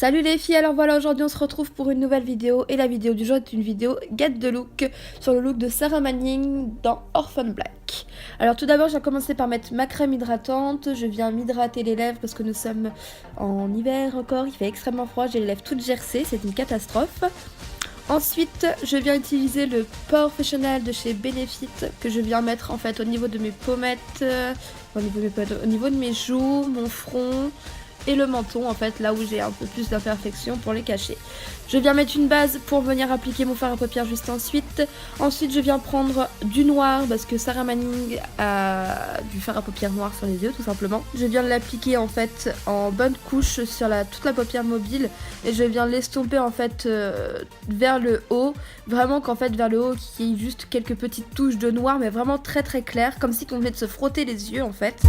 Salut les filles, alors voilà, aujourd'hui on se retrouve pour une nouvelle vidéo et la vidéo du jour est une vidéo get the look sur le look de Sarah Manning dans Orphan Black. Alors tout d'abord je vais commencer par mettre ma crème hydratante, je viens m'hydrater les lèvres parce que nous sommes en hiver encore, il fait extrêmement froid, j'ai les lèvres toutes gercées, c'est une catastrophe. Ensuite je viens utiliser le Professional de chez Benefit que je viens mettre en fait au niveau de mes pommettes, au niveau de mes joues, mon front et le menton en fait là où j'ai un peu plus d'imperfection pour les cacher. Je viens mettre une base pour venir appliquer mon fard à paupières juste ensuite. Ensuite je viens prendre du noir parce que Sarah Manning a du fard à paupières noir sur les yeux tout simplement. Je viens l'appliquer en fait en bonne couche sur toute la paupière mobile et je viens l'estomper en fait vers le haut. Vraiment qu'en fait vers le haut qu'il y ait juste quelques petites touches de noir mais vraiment très très clair comme si on venait de se frotter les yeux en fait.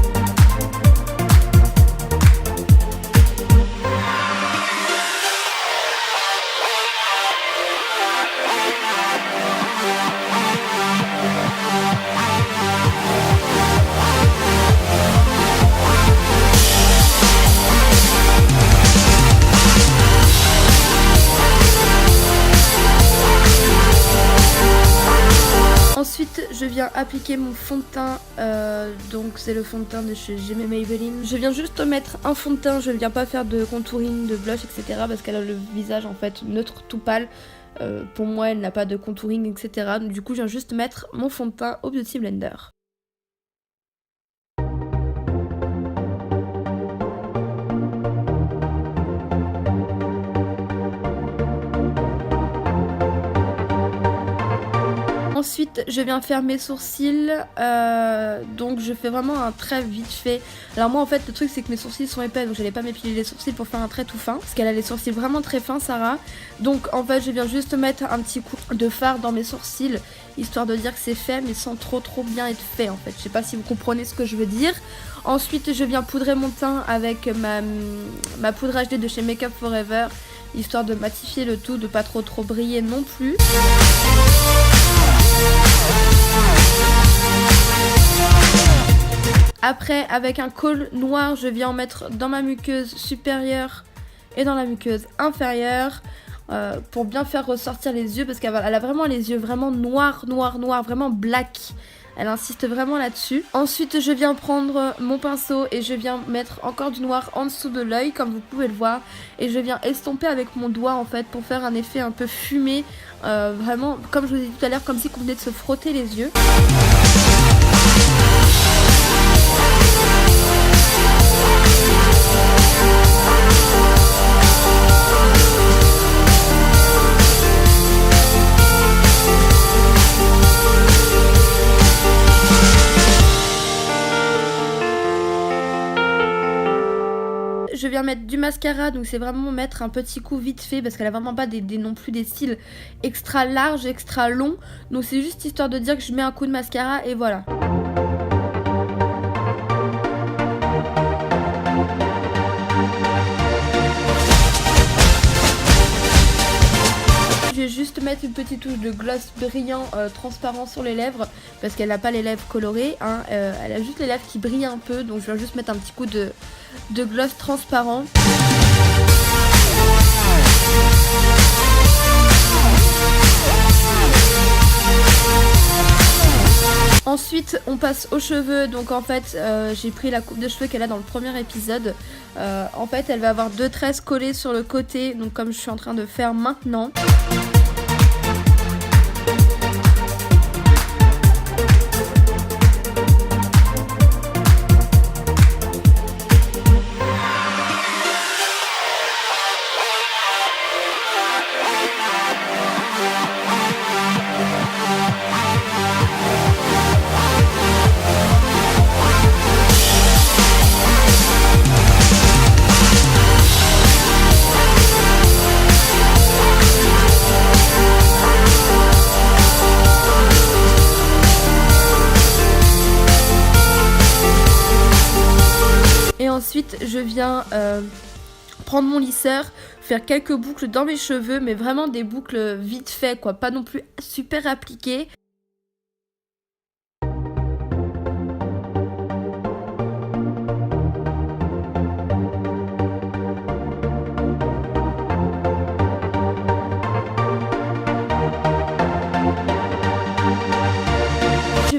Ensuite, je viens appliquer mon fond de teint, donc c'est le fond de teint de chez Maybelline. Je viens juste mettre un fond de teint, je ne viens pas faire de contouring, de blush, etc. parce qu'elle a le visage en fait neutre tout pâle. Pour moi, elle n'a pas de contouring, etc. Donc du coup, je viens juste mettre mon fond de teint au Beauty Blender. Ensuite, je viens faire mes sourcils, donc je fais vraiment un trait vite fait. Alors moi en fait le truc c'est que mes sourcils sont épais donc j'allais pas m'épiler les sourcils pour faire un trait tout fin. Parce qu'elle a les sourcils vraiment très fins Sarah. Donc en fait je viens juste mettre un petit coup de fard dans mes sourcils. Histoire de dire que c'est fait mais sans trop bien être fait en fait. Je sais pas si vous comprenez ce que je veux dire. Ensuite je viens poudrer mon teint avec ma poudre HD de chez Make Up Forever. Histoire de matifier le tout, de pas trop briller non plus. Après, avec un col noir, je viens en mettre dans ma muqueuse supérieure et dans la muqueuse inférieure pour bien faire ressortir les yeux parce qu'elle a vraiment les yeux vraiment noirs, vraiment black. Elle insiste vraiment là-dessus. Ensuite, je viens prendre mon pinceau et je viens mettre encore du noir en dessous de l'œil, comme vous pouvez le voir. Et je viens estomper avec mon doigt, en fait, pour faire un effet un peu fumé. Vraiment, comme je vous ai dit tout à l'heure, comme si on venait de se frotter les yeux. Je viens mettre du mascara, donc c'est vraiment mettre un petit coup vite fait parce qu'elle a vraiment pas non plus des cils extra larges, extra longs. Donc c'est juste histoire de dire que je mets un coup de mascara et voilà. Je vais juste mettre une petite touche de gloss brillant transparent sur les lèvres parce qu'elle n'a pas les lèvres colorées, hein. Elle a juste les lèvres qui brillent un peu, donc je vais juste mettre un petit coup de gloss transparent. Ensuite on passe aux cheveux, donc en fait j'ai pris la coupe de cheveux qu'elle a dans le premier épisode. En fait elle va avoir 2 tresses collées sur le côté, donc comme je suis en train de faire maintenant. Ensuite, je viens prendre mon lisseur, faire quelques boucles dans mes cheveux, mais vraiment des boucles vite fait, quoi, pas non plus super appliquées.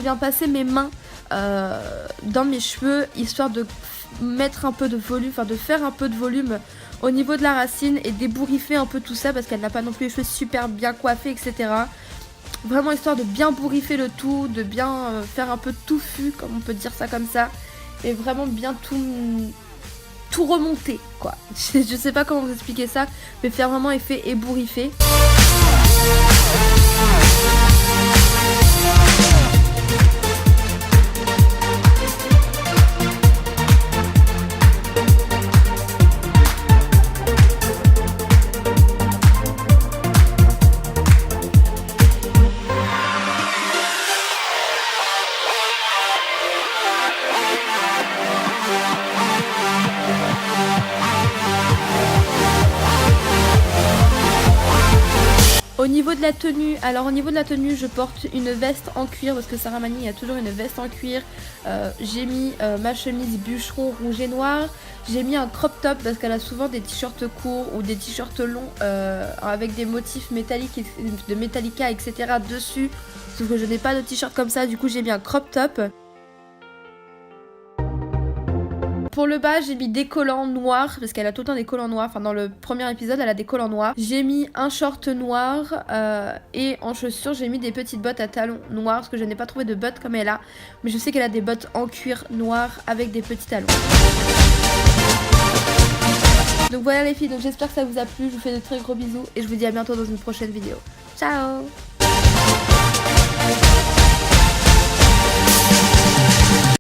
viens passer mes mains dans mes cheveux, histoire de mettre un peu de volume, enfin de faire un peu de volume au niveau de la racine et d'ébouriffer un peu tout ça parce qu'elle n'a pas non plus les cheveux super bien coiffés, etc. Vraiment histoire de bien bourriffer le tout, de bien faire un peu touffu, comme on peut dire ça comme ça, et vraiment bien tout remonter, quoi. Je sais pas comment vous expliquer ça, mais faire vraiment effet ébouriffé. Au niveau de la tenue, alors au niveau de la tenue, je porte une veste en cuir parce que Sarah Manning a toujours une veste en cuir. J'ai mis ma chemise bûcheron rouge et noir. J'ai mis un crop top parce qu'elle a souvent des t-shirts courts ou des t-shirts longs avec des motifs métalliques, de Metallica, etc. dessus. Sauf que je n'ai pas de t-shirt comme ça, du coup j'ai mis un crop top. Pour le bas, j'ai mis des collants noirs, parce qu'elle a tout le temps des collants noirs. Enfin, dans le premier épisode, elle a des collants noirs. J'ai mis un short noir et en chaussures, j'ai mis des petites bottes à talons noirs, parce que je n'ai pas trouvé de bottes comme elle a. Mais je sais qu'elle a des bottes en cuir noir avec des petits talons. Donc voilà les filles, donc j'espère que ça vous a plu. Je vous fais de très gros bisous et je vous dis à bientôt dans une prochaine vidéo. Ciao!